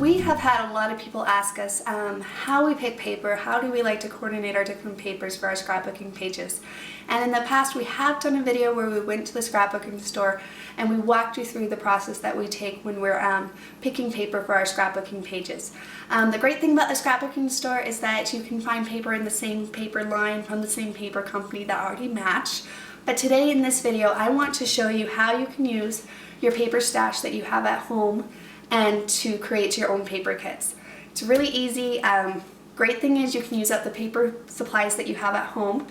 We have had a lot of people ask us how we pick paper, how do we like to coordinate our different papers for our scrapbooking pages. And in the past we have done a video where we went to the scrapbooking store and we walked you through the process that we take when we're picking paper for our scrapbooking pages. The great thing about the scrapbooking store is that you can find paper in the same paper line from the same paper company that already match. But today in this video I want to show you how you can use your paper stash that you have at home and to create your own paper kits. It's really easy. Great thing is you can use up the paper supplies that you have at home.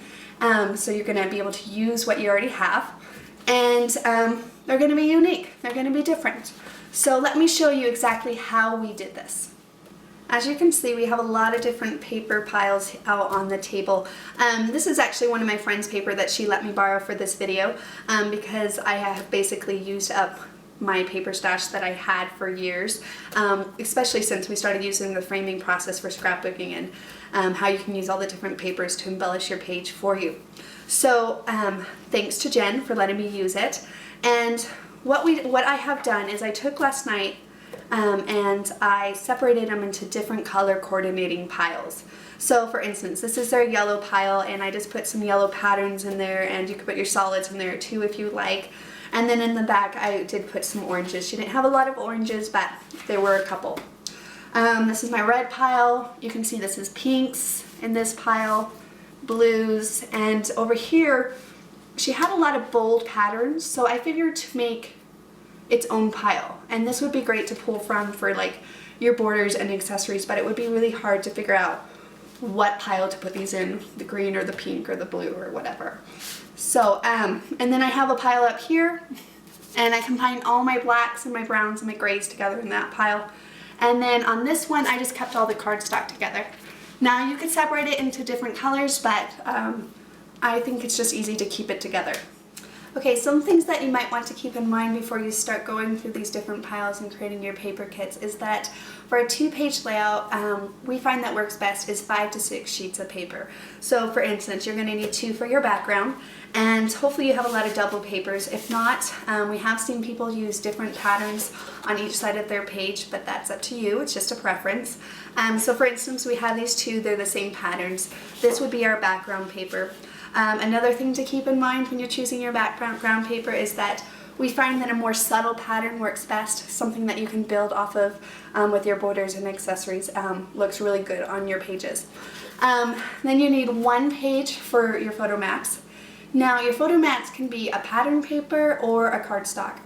So you're going to be able to use what you already have, and they're going to be unique. They're going to be different. So let me show you exactly how we did this. As you can see, we have a lot of different paper piles out on the table. This is actually one of my friend's paper that she let me borrow for this video because I have basically used up my paper stash that I had for years, especially since we started using the framing process for scrapbooking and how you can use all the different papers to embellish your page for you. So thanks to Jen for letting me use it. And what I have done is I took last night and I separated them into different color coordinating piles. So for instance, this is our yellow pile, and I just put some yellow patterns in there, and you could put your solids in there too if you like. And then in the back I did put some oranges. She didn't have a lot of oranges, but there were a couple. This is my red pile. You can see this is pinks in this pile, blues, and over here she had a lot of bold patterns, so I figured to make its own pile. And this would be great to pull from for like your borders and accessories, but it would be really hard to figure out what pile to put these in, the green or the pink or the blue or whatever. So, and then I have a pile up here, and I combined all my blacks and my browns and my grays together in that pile. And then on this one, I just kept all the cardstock together. Now you could separate it into different colors, but I think it's just easy to keep it together. Okay, some things that you might want to keep in mind before you start going through these different piles and creating your paper kits is that for a 2-page layout, we find that works best is 5 to 6 sheets of paper. So for instance, you're going to need 2 for your background, and hopefully you have a lot of double papers. If not, we have seen people use different patterns on each side of their page, but that's up to you. It's just a preference. So for instance, we have these 2, they're the same patterns. This would be our background paper. Another thing to keep in mind when you're choosing your background paper is that we find that a more subtle pattern works best, something that you can build off of with your borders and accessories. Looks really good on your pages. Then you need 1 page for your photo mats. Now your photo mats can be a pattern paper or a cardstock.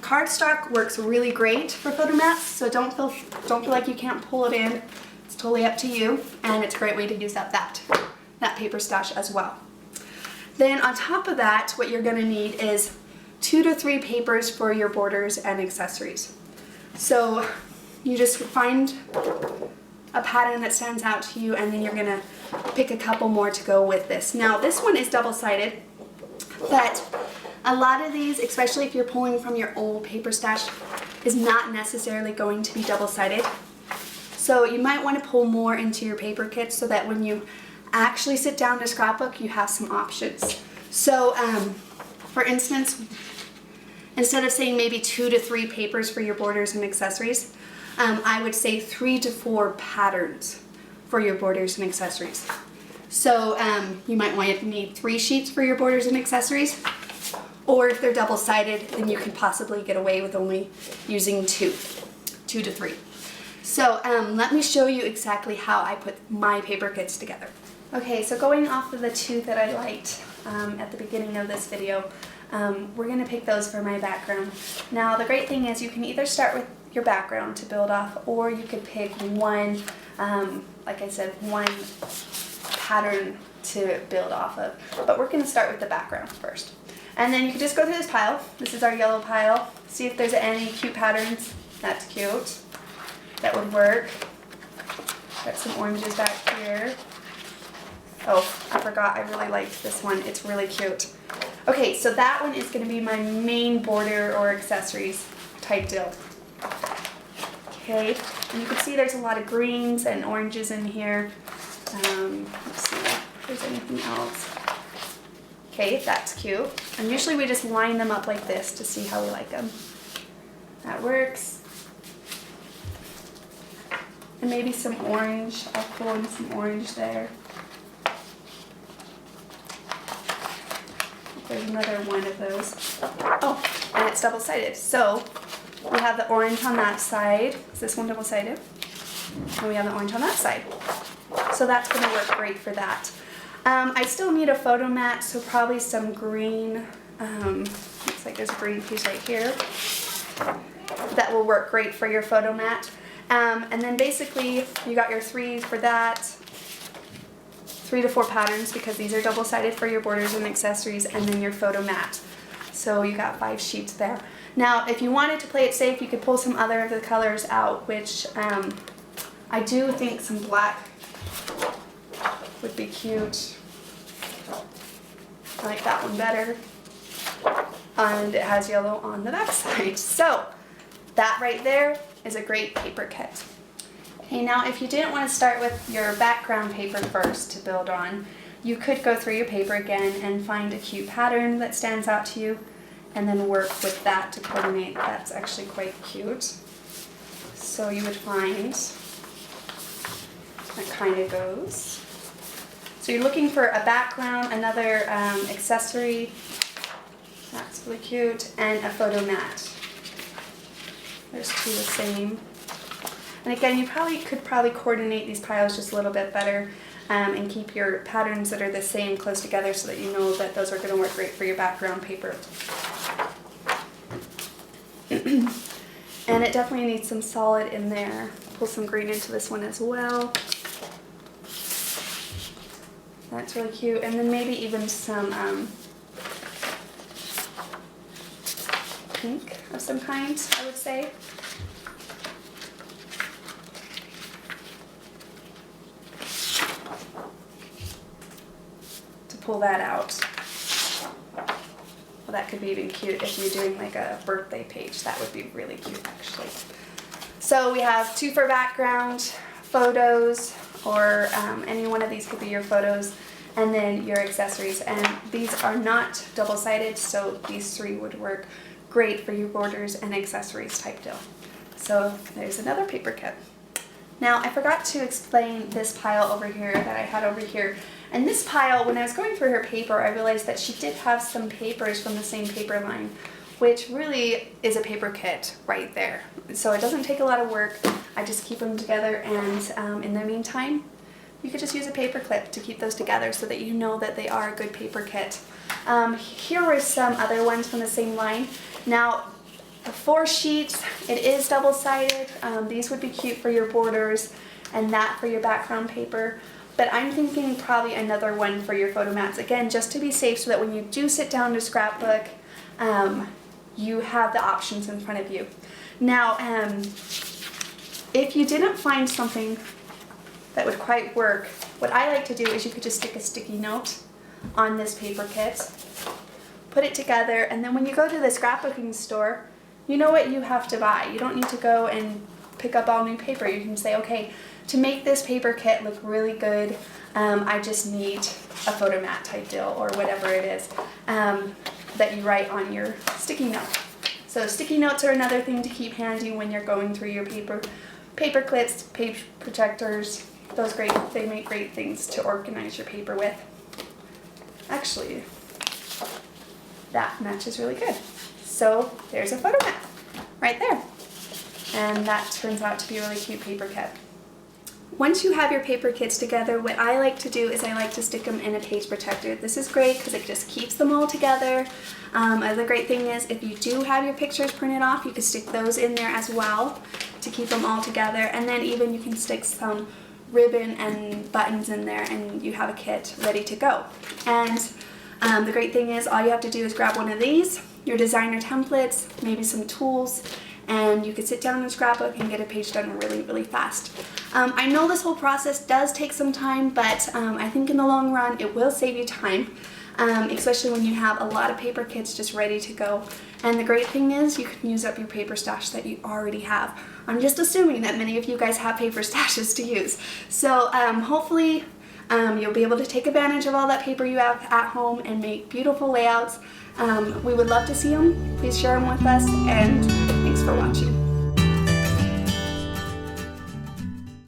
Cardstock works really great for photo mats, so don't feel like you can't pull it in. It's totally up to you, and it's a great way to use up that paper stash as well. Then on top of that, what you're going to need is 2 to 3 papers for your borders and accessories. So you just find a pattern that stands out to you, and then you're going to pick a couple more to go with this. Now this one is double-sided, but a lot of these, especially if you're pulling from your old paper stash, is not necessarily going to be double-sided. So you might want to pull more into your paper kit so that when you actually sit down to scrapbook, you have some options. So for instance, instead of saying maybe 2 to 3 papers for your borders and accessories, I would say 3 to 4 patterns for your borders and accessories. So you might want to need 3 sheets for your borders and accessories, or if they're double-sided, then you can possibly get away with only using 2 to 3. So let me show you exactly how I put my paper kits together. Okay, so going off of the 2 that I liked at the beginning of this video, we're going to pick those for my background. Now the great thing is you can either start with your background to build off, or you could pick one, like I said, 1 pattern to build off of. But we're going to start with the background first. And then you can just go through this pile. This is our yellow pile. See if there's any cute patterns. That's cute. That would work. Got some oranges back here. Oh, I forgot, I really liked this one. It's really cute. Okay, so that one is going to be my main border or accessories type deal. Okay, and you can see there's a lot of greens and oranges in here. Let's see if there's anything else. Okay, that's cute. And usually we just line them up like this to see how we like them. That works. And maybe some orange. I'll pull in some orange there. There's another one of those. Oh, and it's double-sided. So we have the orange on that side. Is this one double-sided? And we have the orange on that side. So that's going to work great for that. I still need a photo mat, so probably some green. Looks like there's a green piece right here. That will work great for your photo mat. And then basically you got your 3 for that. 3 to 4 patterns, because these are double-sided for your borders and accessories, and then your photo mat. So you got 5 sheets there. Now, if you wanted to play it safe, you could pull some other of the colors out, which I do think some black would be cute. I like that one better. And it has yellow on the back side. So that right there is a great paper kit. Okay, now if you didn't want to start with your background paper first to build on, you could go through your paper again and find a cute pattern that stands out to you, and then work with that to coordinate. That's actually quite cute. So you would find that kind of goes. So you're looking for a background, another accessory, that's really cute, and a photo mat. There's 2 the same. And again, you could probably coordinate these piles just a little bit better, and keep your patterns that are the same close together so that you know that those are going to work great for your background paper. And it definitely needs some solid in there. Pull some green into this one as well. That's really cute. And then maybe even some pink of some kind, I would say. To pull that out. Well, that could be even cute if you're doing like a birthday page. That would be really cute, actually. So we have 2 for background, photos, or any one of these could be your photos, and then your accessories. And these are not double-sided, so these 3 would work great for your borders and accessories type deal. So there's another paper kit. Now, I forgot to explain this pile over here that I had over here. And this pile, when I was going through her paper, I realized that she did have some papers from the same paper line, which really is a paper kit right there. So it doesn't take a lot of work. I just keep them together, and in the meantime, you could just use a paper clip to keep those together so that you know that they are a good paper kit. Here were some other ones from the same line. Now, the 4 sheets, it is double-sided. These would be cute for your borders, and that for your background paper. But I'm thinking probably another one for your photo mats. Again, just to be safe, so that when you do sit down to scrapbook, you have the options in front of you. Now, if you didn't find something that would quite work, what I like to do is you could just stick a sticky note on this paper kit, put it together, and then when you go to the scrapbooking store, you know what you have to buy. You don't need to go and pick up all new paper. You can say, okay, to make this paper kit look really good, I just need a photo mat type deal, or whatever it is that you write on your sticky note. So sticky notes are another thing to keep handy when you're going through your paper clips, page protectors. They make great things to organize your paper with. Actually, that matches really good. So there's a photo mat right there. And that turns out to be a really cute paper kit. Once you have your paper kits together, what I like to do is I like to stick them in a page protector. This is great because it just keeps them all together. The great thing is, if you do have your pictures printed off, you can stick those in there as well to keep them all together. And then even you can stick some ribbon and buttons in there, and you have a kit ready to go. And the great thing is, all you have to do is grab one of these, your designer templates, maybe some tools, and you could sit down and scrapbook and get a page done really, really fast. I know this whole process does take some time, but I think in the long run it will save you time, especially when you have a lot of paper kits just ready to go. And the great thing is, you can use up your paper stash that you already have. I'm just assuming that many of you guys have paper stashes to use. So hopefully you'll be able to take advantage of all that paper you have at home and make beautiful layouts. We would love to see them. Please share them with us, and thanks for watching.